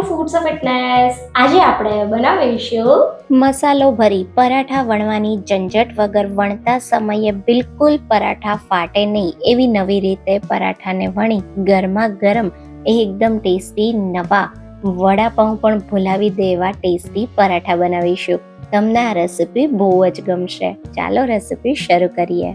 Foods of fitness. આજે આપણે બનાવીશું મસાલો ભરી પરાઠા વણવાની ઝંઝટ વગર વણતા સમયે બિલકુલ પરાઠા ફાટે નહીં એવી નવી રીતે પરાઠાને વણી ગરમા ગરમ એકદમ ટેસ્ટી નવા વડાપાઉં પણ ભૂલાવી દેવા ટેસ્ટી પરાઠા બનાવીશું. તમને આ રેસીપી બહુ જ ગમશે. ચાલો રેસીપી શરૂ કરીએ.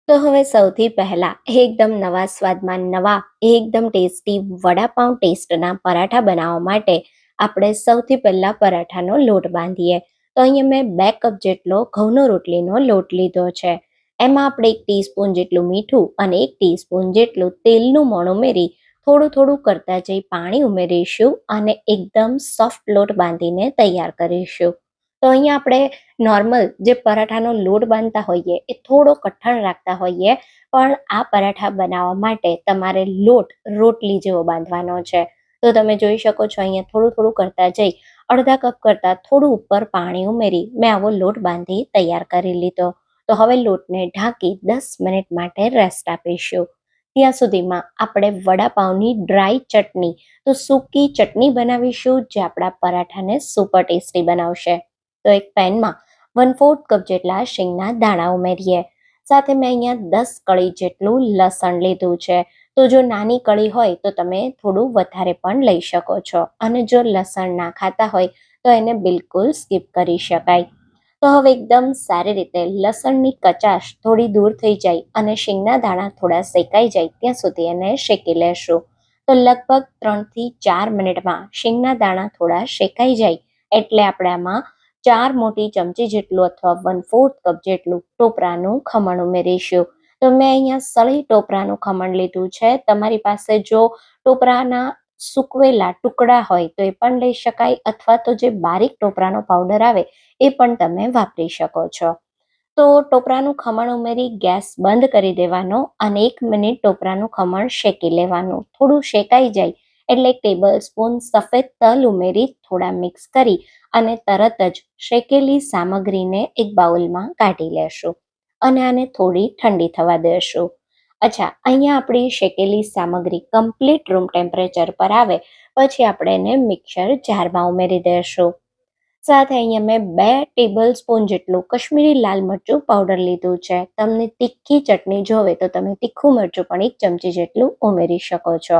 તો હવે સૌથી પહેલા એકદમ નવા સ્વાદમાં નવા એકદમ ટેસ્ટી વડાપાઉં ટેસ્ટના પરાઠા બનાવવા માટે આપણે સૌથી પહેલા પરાઠાનો લોટ બાંધીએ. તો અહીંયા મેં 2 કપ જેટલો ઘઉંનો રોટલીનો લોટ લીધો છે. એમાં આપણે 1 ટીસ્પૂન જેટલું મીઠું અને 1 ટીસ્પૂન જેટલું તેલનું મોણ ઉમેરી થોડું થોડું કરતા જઈ પાણી ઉમેરીશું અને એકદમ સોફ્ટ લોટ બાંધીને તૈયાર કરીશું. તો અહીંયા આપણે નોર્મલ જે પરાઠાનો લોટ બાંધતા હોઈએ એ થોડો કઠણ રાખતા હોઈએ, પણ આ પરાઠા બનાવવા માટે તમારે લોટ રોટલી જેવો બાંધવાનો છે. તો તમે જોઈ શકો છો અહીંયા થોડું થોડું કરતા જઈ અડધા કપ કરતાં થોડું ઉપર પાણી ઉમેરી મેં આવો લોટ બાંધી તૈયાર કરી લીધો. તો હવે લોટને ઢાંકી 10 મિનિટ માટે રેસ્ટ આપીશું. ત્યાં સુધીમાં આપણે વડાપાઉંની ડ્રાય ચટણી, તો સૂકી ચટણી બનાવીશું જે આપણા પરાઠાને સુપર ટેસ્ટી બનાવશે. તો એક પેનમાં 1/4 કપ જેટલા શીંગના દાણા ઉમેરીએ. સાથે મેં અહીંયા 10 કળી જેટલું લસણ લીધું છે. તો જો નાની કળી હોય તો તમે થોડું વધારે પણ લઈ શકો છો, અને જો લસણ ના ખાતા હોય તો એને બિલકુલ સ્કીપ કરી શકાય. તો હવે એકદમ સારી રીતે લસણની કચાશ થોડી દૂર થઈ જાય અને શીંગના દાણા થોડા શેકાઈ જાય ત્યાં સુધી એને શેકી લેશું. તો લગભગ 3 થી 4 મિનિટમાં શીંગના દાણા થોડા શેકાઈ જાય એટલે આપણે આમાં 4 મોટી ચમચી જેટલું અથવા 1/4 કપ જેટલું ટોપરાનું ખમણ ઉમેરીશું. તો મેં અહીંયા સળી ટોપરાનું ખમણ લીધું છે. તમારી પાસે જો ટોપરાના સૂકવેલા ટુકડા હોય તો એ પણ લઈ શકાય, અથવા તો જે બારીક ટોપરાનો પાવડર આવે એ પણ તમે વાપરી શકો છો. તો ટોપરાનું ખમણ ઉમેરી ગેસ બંધ કરી દેવાનો અને 1 મિનિટ ટોપરાનું ખમણ શેકી લેવાનું. થોડું શેકાઈ જાય એટલે 1 ટેબલ સ્પૂન સફેદ તલ ઉમેરી થોડા મિક્સ કરી અને તરત જ શેકેલી સામગ્રીને એક બાઉલમાં કાઢી લેશું અને આને થોડી ઠંડી થવા દેશું. અચ્છા, અહીંયા આપણી શેકેલી સામગ્રી કમ્પ્લીટ રૂમ ટેમ્પરેચર પર આવે પછી આપણે એને મિક્સર જારમાં ઉમેરી દઈશું. સાથે અહીંયા મેં 2 ટેબલ સ્પૂન જેટલું કશ્મીરી લાલ મરચું પાવડર લીધું છે. તમને તીખી ચટણી જોવે તો તમે તીખું મરચું પણ 1 ચમચી જેટલું ઉમેરી શકો છો.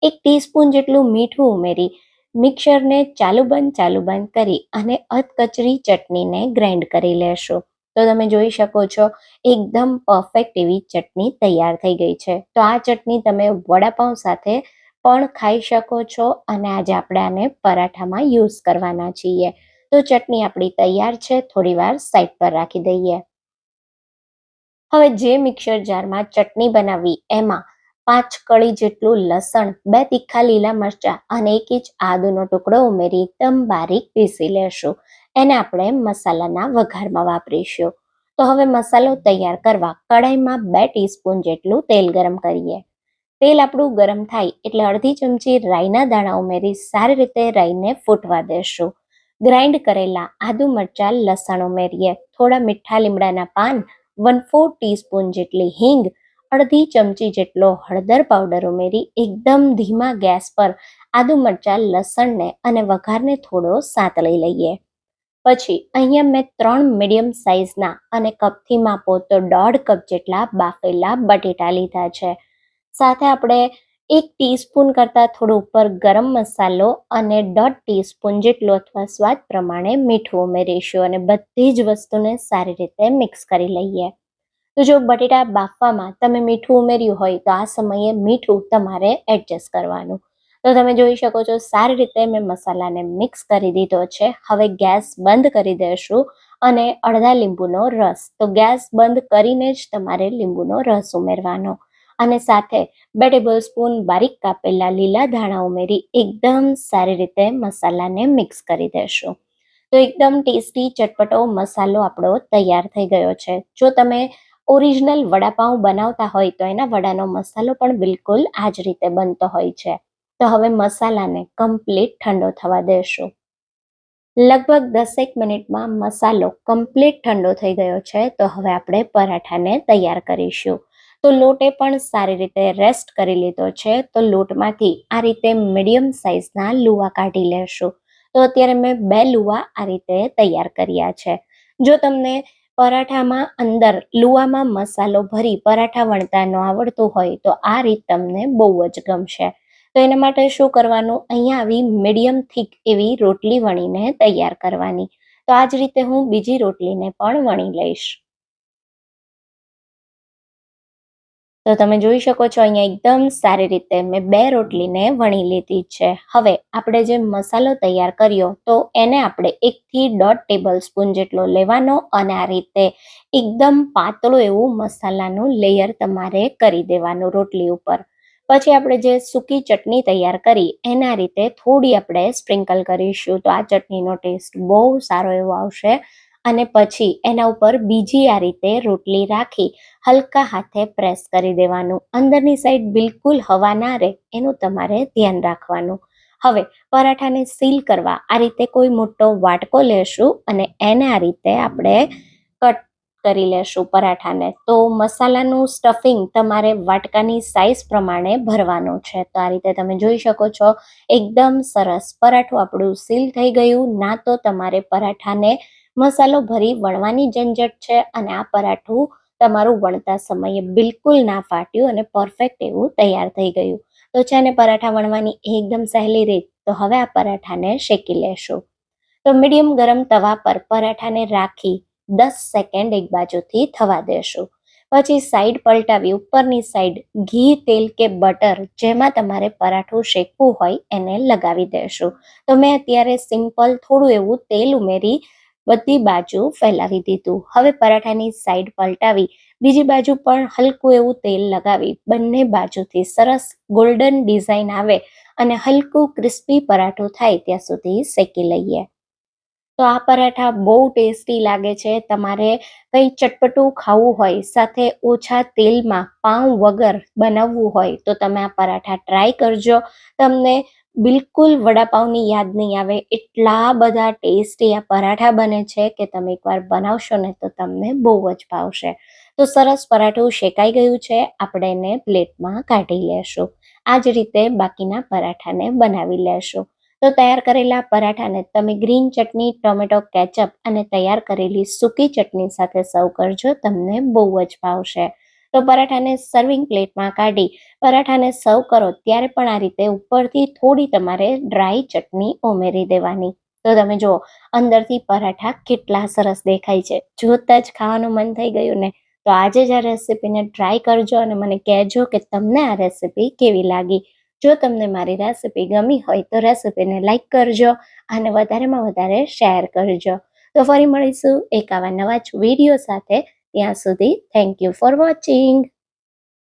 1 ટીસ્પૂન જેટલું મીઠું ઉમેરી મિક્સરને ચાલુ બંધ કરી અને અધકચરી ચટણીને ગ્રાઇન્ડ કરી લેશું. તો તમે જોઈ શકો છો એકદમ પરફેક્ટ એવી ચટણી તૈયાર થઈ ગઈ છે. તો આ ચટણી તમે વડાપાઉં સાથે પણ ખાઈ શકો છો અને આજે આપણે આને પરાઠામાં યુઝ કરવાના છીએ. તો ચટણી આપણી તૈયાર છે. થોડીવાર સાઈડ પર રાખી દઈએ. હવે જે મિક્સર જારમાં ચટણી બનાવી એમાં 5 કળી જેટલું લસણ, 2 તીખા લીલા મરચાં અને 1 ઇંચ આદુનો ટુકડો ઉમેરી એકદમ બારીક પીસી લેશું. એને આપણે મસાલાના વઘારમાં વાપરીશું. તો હવે મસાલો તૈયાર કરવા કડાઈમાં 2 ટીસ્પૂન જેટલું તેલ ગરમ કરીએ. તેલ આપણું ગરમ થાય એટલે અડધી ચમચી રાઈના દાણા ઉમેરી સારી રીતે રાઈને ફૂટવા દેશું. ગ્રાઇન્ડ કરેલા આદુ મરચાં લસણ ઉમેરીએ. થોડા મીઠા લીમડાના પાન, 1/4 ટીસ્પૂન જેટલી હિંગ, અડધી ચમચી જેટલો હળદર પાવડર ઉમેરી એકદમ ધીમા ગેસ પર આદુ મરચાં લસણને અને વઘારને થોડો સાંતળી લઈએ. પછી અહીંયા મેં 3 મીડિયમ સાઇઝના અને કપથી માપો તો 1.5 કપ જેટલા બાફેલા બટેટા લીધા છે. સાથે આપણે 1 ટીસ્પૂન કરતાં થોડો ઉપર ગરમ મસાલો અને 1.5 ટીસ્પૂન જેટલું અથવા સ્વાદ પ્રમાણે મીઠું ઉમેરીશું અને બધી જ વસ્તુને સારી રીતે મિક્સ કરી લઈએ. તો જો બટેટા બાફવામાં તમે મીઠું ઉમેર્યું હોય તો આ સમયે મીઠું તમારે એડજસ્ટ કરવાનું. તો તમે જોઈ શકો છો સારી રીતે મેં મસાલાને મિક્સ કરી દીધો છે. હવે ગેસ બંધ કરી દઈશું અને અડધા લીંબુનો રસ, તો ગેસ બંધ કરીને જ તમારે લીંબુનો રસ ઉમેરવાનો અને સાથે 2 ટેબલ સ્પૂન બારીક કાપેલા લીલા ધાણા ઉમેરી એકદમ સારી રીતે મસાલાને મિક્સ કરી દેશું. તો એકદમ ટેસ્ટી ચટપટો મસાલો આપણો તૈયાર થઈ ગયો છે. જો તમે ઓરિજિનલ વડાપાઉં બનાવતા હોય તો એના વડાનો મસાલો પણ બિલકુલ આ જ રીતે બનતો હોય છે. તો હવે મસાલાને કમ્પ્લીટ ઠંડો થવા દેશું. લગભગ 10 મિનિટમાં મસાલો કમ્પ્લીટ ઠંડો થઈ ગયો છે. તો હવે આપણે પરાઠાને તૈયાર કરીશું. તો લોટે પણ સારી રીતે રેસ્ટ કરી લીધો છે. તો લોટમાંથી આ રીતે મીડિયમ સાઇઝના લુવા કાઢી લેશું. તો અત્યારે મેં 2 લુવા આ રીતે તૈયાર કર્યા છે. જો તમને પરાઠામાં અંદર લુવામાં મસાલો ભરી પરાઠા વણતા ન આવડતું હોય તો આ રીત તમને બહુ જ ગમશે. તો એના માટે શું કરવાનું, અહીંયા આવી મીડિયમ થીક એવી રોટલી વણીને તૈયાર કરવાની. તો આ જ રીતે હું બીજી રોટલીને પણ વણી લઈશ. તો તમે જોઈ શકો છો અહીંયા એકદમ સારી રીતે મેં 2 રોટલીને વણી લીધી છે. હવે આપણે જે મસાલો તૈયાર કર્યો તો એને આપણે 1 થી 1.5 ટેબલ સ્પૂન જેટલો લેવાનો અને આ રીતે એકદમ પાતળું એવું મસાલાનું લેયર તમારે કરી દેવાનું રોટલી ઉપર. પછી આપણે જે સૂકી ચટણી તૈયાર કરી એના રીતે થોડી આપણે સ્પ્રિંકલ કરીશું તો આ ચટણીનો ટેસ્ટ બહુ સારો એવો આવશે. અને પછી એના ઉપર બીજી આ રીતે રોટલી રાખી હલકા હાથે પ્રેસ કરી દેવાનું. અંદરની સાઈડ બિલકુલ હવા ના રહે એનું તમારે ધ્યાન રાખવાનું. હવે પરાઠાને સીલ કરવા આ રીતે કોઈ મોટો વાટકો લેશું અને એને આ રીતે આપણે કટ કરી લેશું પરાઠાને. તો મસાલાનું સ્ટફિંગ તમારે વાટકાની સાઈઝ પ્રમાણે ભરવાનું છે. તો આ રીતે તમે જોઈ શકો છો એકદમ સરસ પરાઠું આપણું સીલ થઈ ગયું. ના તો તમારે પરાઠાને મસાલો ભરી વણવાની ઝંઝટ છે અને આ પરાઠું તમારું વણતા સમયે બિલકુલ ના ફાટ્યું અને પરફેક્ટ એવું તૈયાર થઈ ગયું. તો છે ને પરાઠા વણવાની એકદમ સહેલી રીત. તો હવે આ પરાઠાને શેકી લેશું. તો મીડિયમ ગરમ તવા પર પરાઠાને રાખી 10 સેકન્ડ એક બાજુથી થવા દેશું. પછી સાઈડ પલટાવી ઉપરની સાઈડ ઘી, તેલ કે બટર જેમાં તમારે પરાઠું શેકવું હોય એને લગાવી દેશું. તો મેં અત્યારે સિમ્પલ થોડું એવું તેલ ઉમેરી બધી બાજુ ફેલાવી દીધું. હવે પરાઠાની સાઈડ પલટાવી બીજી બાજુ પણ હલકું એવું તેલ લગાવી બંને બાજુથી સરસ ગોલ્ડન ડિઝાઇન આવે અને હલકું ક્રિસ્પી પરાઠું થાય ત્યાં સુધી શેકી લઈએ. તો આ પરાઠા બહુ ટેસ્ટી લાગે છે. તમારે કંઈ ચટપટું ખાવું હોય સાથે ઓછા તેલમાં પાઉં વગર બનાવવું હોય તો તમે આ પરાઠા ટ્રાય કરજો. તમને બિલકુલ વડાપાઉંની યાદ નહીં આવે એટલા બધા ટેસ્ટી આ પરાઠા બને છે કે તમે એકવાર બનાવશો ને તો તમને બહુ જ ભાવશે. તો સરસ પરાઠું શેકાઈ ગયું છે. આપણે એને પ્લેટમાં કાઢી લેશું. આ જ રીતે બાકીના પરાઠાને બનાવી લેશું. તો તૈયાર કરેલા પરાઠાને તમે ગ્રીન ચટણી, ટોમેટો કેચઅપ અને તૈયાર કરેલી સૂકી ચટણી સાથે સર્વ કરજો. તમને બહુ જ ભાવશે. તો પરાઠાને સર્વિંગ પ્લેટમાં કાઢી પરાઠાને સર્વ કરો ત્યારે પણ આ રીતે ઉપરથી થોડી તમારે ડ્રાય ચટણી ઉમેરી દેવાની. તો તમે જુઓ અંદરથી પરાઠા કેટલા સરસ દેખાય છે. જોતાં જ ખાવાનું મન થઈ ગયું ને. તો આજે જ આ રેસીપીને ટ્રાય કરજો અને મને કહેજો કે તમને આ રેસીપી કેવી લાગી. જો તમને મારી રેસીપી ગમી હોય તો રેસીપીને લાઈક કરજો અને વધારેમાં વધારે શેર કરજો. તો ફરી મળીશું એક આવા નવા જ વિડીયો સાથે. ત્યાં સુધી થેન્ક યુ ફોર વોચિંગ.